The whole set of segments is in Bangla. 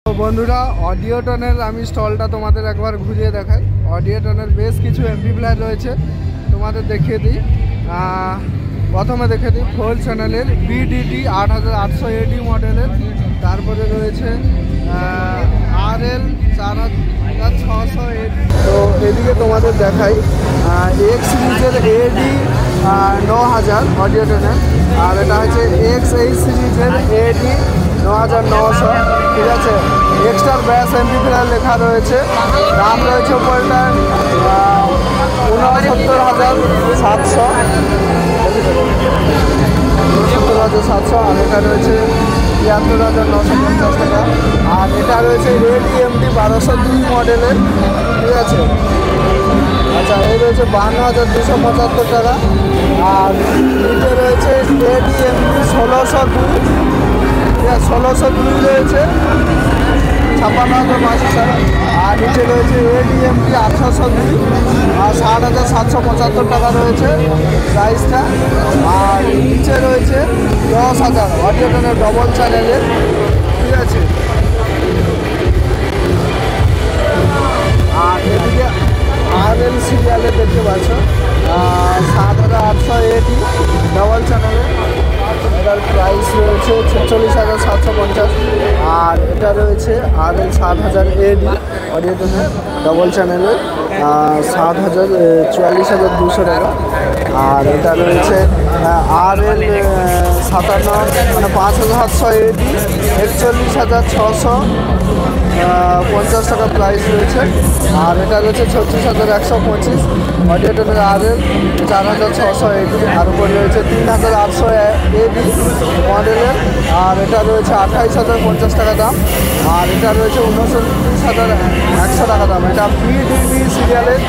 তো বন্ধুরা, অডিওটনের আমি স্টলটা তোমাদের একবার ঘুরিয়ে দেখাই। অডিওটনের বেশ কিছু এমপি প্লেয়ার রয়েছে, তোমাদের দেখিয়ে দিই। প্রথমে দেখে দিই 4 চ্যানেলের BDT 8800 মডেলের। তারপরে রয়েছে RL 4600। তো এদিকে তোমাদের দেখাই X সিরিজের AD 9000 অডিওটনের, আর এটা হচ্ছে XH সিরিজের AD 9900। ঠিক আছে, এক্সট্রা ব্যাস এমপি প্লেয়ার লেখা রয়েছে। দাম রয়েছে ওপরটা 69,700, আর এটা রয়েছে 73,950 টাকা। আর এটা রয়েছে AD-MD 1202 মডেলের। ঠিক আছে, আচ্ছা, এই রয়েছে 52,275 টাকা। আর নিচে রয়েছে AD-MD 1602, 1602 রয়েছে 56,500 টাকা। আর নিচে রয়েছে AD-MD 802 আর 60,775 টাকা রয়েছে প্রাইসটা। আর নিচে রয়েছে 10,000 অডিওটনের ডবল চ্যানেলের। ঠিক আছে, আর এদিকে RL সিরিয়ালে দেখতে পাচ্ছ 7,800 AD ডবল চ্যানেলের। এটার প্রাইস রয়েছে 46,750। আর এটা রয়েছে RL 7000 AD অডিওটনের ডবল চ্যানেলের, 44,200 টাকা। আর এটা রয়েছে RL 57 মানে 5,700 AD 41,650 টাকা প্রাইস রয়েছে। আর এটা রয়েছে 36,125 অডিওটনের RL 4,600 AD। আর উপরে রয়েছে 3,800 AD মডেলের, আর এটা রয়েছে 28,050 টাকা দাম। আর এটা রয়েছে 29,100 টাকা দাম। এটা BDT সিরিয়ালের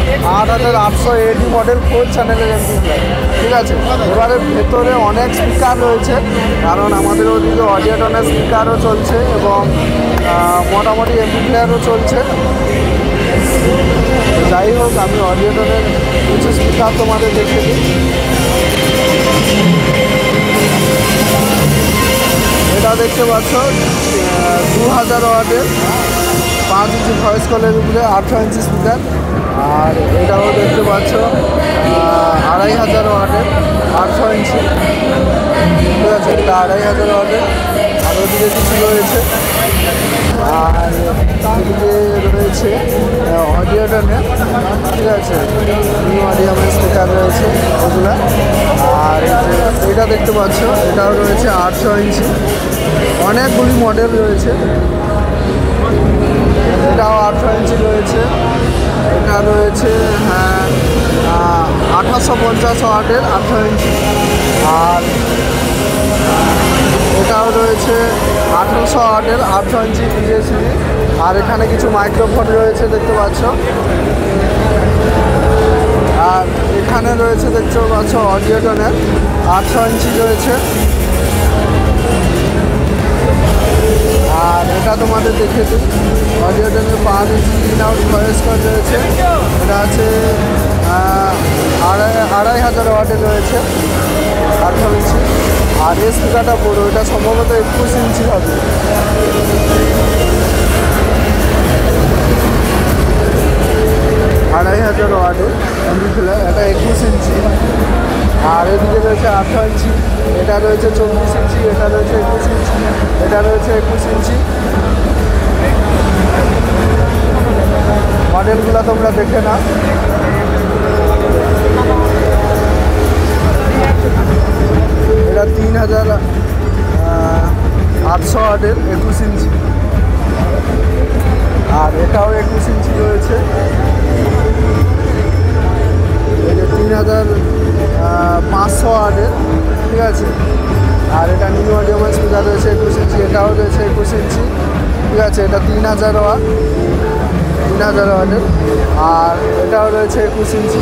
8,800 AD মডেল 4 চ্যানেলের এমপি প্লেয়ার। ঠিক আছে, এবারে ভেতরে অনেক স্পিকার রয়েছে, কারণ আমাদের ওদিকে অডিওটনের স্পিকারও চলছে এবং মোটামুটি এমপি প্লেয়ারও চলছে। যাই হোক, আমি অডিওটনের কিছু স্পিকার তোমাদের দেখে দিই। এটা দেখতে পাচ্ছ 2000 ওয়াটের 5 ইঞ্চি ভয়েস কলের উপরে 18 ইঞ্চি স্পিকার। আর এটাও দেখতে পাচ্ছ 2500 ওয়াটের 800 ইঞ্চি। ঠিক আছে, এটা 2500 ওয়াটের। আর ওদিকে কিছু রয়েছে, আর এদিকে রয়েছে অডিওটনের। ঠিক আছে, নিউ অডিওমের স্পিকার রয়েছে ওগুলো। আর এটা দেখতে পাচ্ছ, এটাও রয়েছে 800 ইঞ্চি। অনেকগুলি মডেল রয়েছে, এটাও 800 ইঞ্চি রয়েছে। এটা রয়েছে 2850 ওয়াটের 800 ইঞ্চি। আর এটাও রয়েছে 1800 ওয়াটের 800 ইঞ্চি ডিজে সিরিজ। আর এখানে কিছু মাইক্রোফোন রয়েছে দেখতে পাচ্ছ। আর এখানে রয়েছে দেখতে পাচ্ছ অডিওটনের 800 ইঞ্চি রয়েছে। আর এটা তোমাদের দেখে দিই, অডিওটনের 5 ইঞ্চি ইন আউট ভয়েস কল রয়েছে। এটা আছে 2500 ওয়াটের রয়েছে 800 ইঞ্চি। আর এই স্পিকারটা বড়, এটা সম্ভবত 21 ইঞ্চি হবে। 2500 ওয়াটের এমপি প্লেয়ার, এটা 21 ইঞ্চি। আর এদিকে রয়েছে 800 ইঞ্চি, এটা রয়েছে 24 ইঞ্চি, এটা রয়েছে 21 ইঞ্চি, এটা রয়েছে 21 ইঞ্চি। মডেলগুলো তোমরা দেখে না। এটা 3,800 ওয়াটের 21 ইঞ্চি। আর এটাও 21 ইঞ্চি রয়েছে, 3,500 ওয়াটের। ঠিক আছে, আর এটা নিউ অডিওমের স্পিকার রয়েছে 21 ইঞ্চি, এটাও রয়েছে 21 ইঞ্চি। ঠিক আছে, এটা 3,000 ওয়াট, 3,000 ওয়াটের। আর এটাও রয়েছে 21 ইঞ্চি।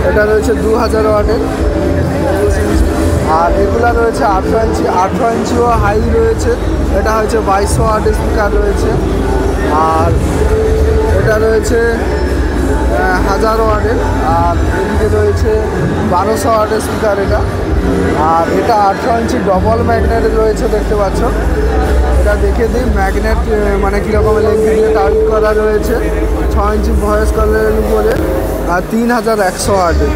এটা রয়েছে 2000 ওয়াটের 21 ইঞ্চি। আর এগুলা রয়েছে 800 ইঞ্চি, 800 ইঞ্চিও হাই রয়েছে। এটা হচ্ছে 2200 ওয়াটের স্পিকার রয়েছে। আর এটা রয়েছে 1000 ওয়াটের। আর এদিকে রয়েছে 1200 ওয়াটের স্পিকার এটা। আর এটা 18 ইঞ্চি ডবল ম্যাগনেট রয়েছে, দেখতে পাচ্ছ। এটা দেখে দিই ম্যাগনেট মানে কীরকম লেন্থ দিয়ে টাইট করা রয়েছে। 6 ইঞ্চি ভয়েস কলের উপরে আর 3100 ওয়াটের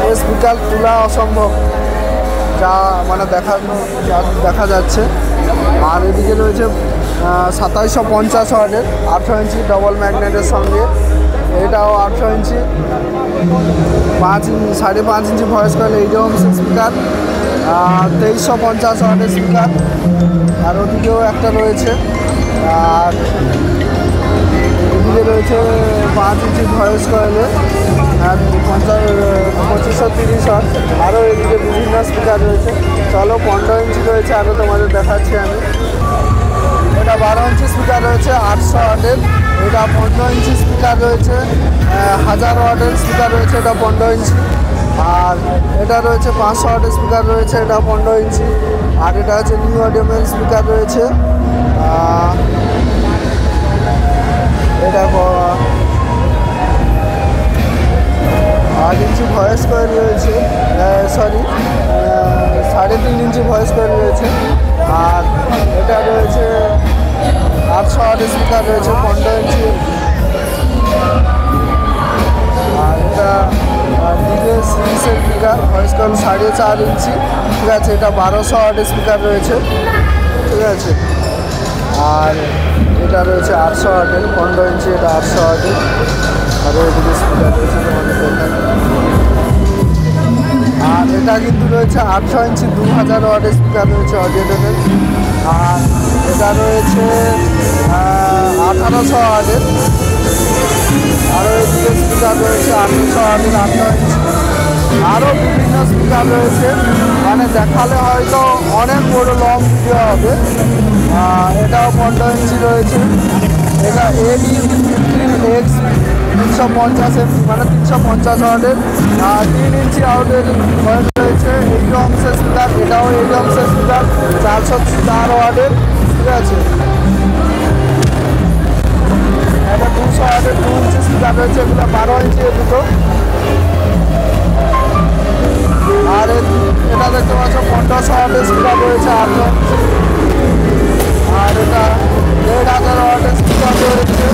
এই স্পিকার তোলা অসম্ভব, যা মানে দেখা যাচ্ছে। আর এদিকে রয়েছে 2750 ওয়াটের 18 ইঞ্চি ডবল ম্যাগনেটের সঙ্গে। এটাও 18 ইঞ্চি 5.5 inch voice coil 8 ohms speaker. 2350 ওয়াটের স্পিকার। আর ওদিকেও একটা রয়েছে। আর এদিকে রয়েছে 5 ইঞ্চি ভয়েস কয়েলে 2530 ওয়াট। আরও এদিকে বিভিন্ন স্পিকার রয়েছে। চলো 15 ইঞ্চি রয়েছে, আরও তোমাদের দেখাচ্ছি আমি। এটা 12 ইঞ্চি স্পিকার রয়েছে 800 ওয়াটের। এটা 15 ইঞ্চি স্পিকার রয়েছে 1000 ওয়াটের স্পিকার রয়েছে, এটা 15 ইঞ্চি। আর এটা রয়েছে 500 ওয়াটের স্পিকার রয়েছে, এটা 15 ইঞ্চি। আর এটা হচ্ছে নিউ অডিওমেল স্পিকার রয়েছে। এটা 8 ইঞ্চি ভয়েস কয়েল রয়েছে, 3.5 ইঞ্চি ভয়েস কয়েল রয়েছে। আর এটা রয়েছে 800 ওয়াটের স্পিকার রয়েছে 15 ইঞ্চি। আর এটা ডিজে সিরিজের স্পিকার ভয়েস কয়েল 4.5 ইঞ্চি, ঠিক আছে। এটা 1200 ওয়াটের স্পিকার রয়েছে, ঠিক আছে। আর এটা রয়েছে 800 ওয়াটের 15 ইঞ্চি, এটা 800 ওয়াটের। আর ওইদিকে স্পিকার রয়েছে তোমাদের দেখায়। আর এটা কিন্তু রয়েছে 18 ইঞ্চি 2000 ওয়াটের স্পিকার রয়েছে অডিওটেনের। আর এটা রয়েছে 1800 ওয়াটের। আরও এদিকে স্পিকার রয়েছে 800 ওয়াটের 18 ইঞ্চি। আরও বিভিন্ন স্পিকার রয়েছে, মানে দেখালে হয়তো অনেক বড় লং ভিডিও হবে। এটাও 15 ইঞ্চি রয়েছে। এটা AD15X 350 এমপি, মানে 350 ওয়াটের। 3 ইঞ্চি আউটের ভয়েস রয়েছে 8 ohms স্পিকার। এটাও 8 ohms স্পিকার 404 ওয়াটের, ঠিক আছে। এটা 200 ওয়াটের 2 ইঞ্চি স্পিকার রয়েছে, এগুলো 12 ইঞ্চি দুটো। আর এটা দেখতে পাচ্ছ 1500 ওয়াটের স্পিকার রয়েছে 8 ইঞ্চি। আর এটা 1500 ওয়াটের স্পিকার রয়েছে।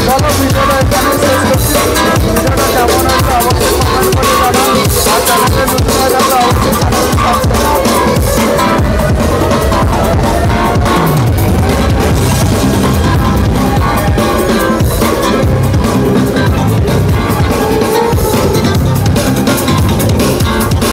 চলো ভিডিওটা এখানে শেষ করছি। ভিডিওটা কেমন হয়েছে আমাকে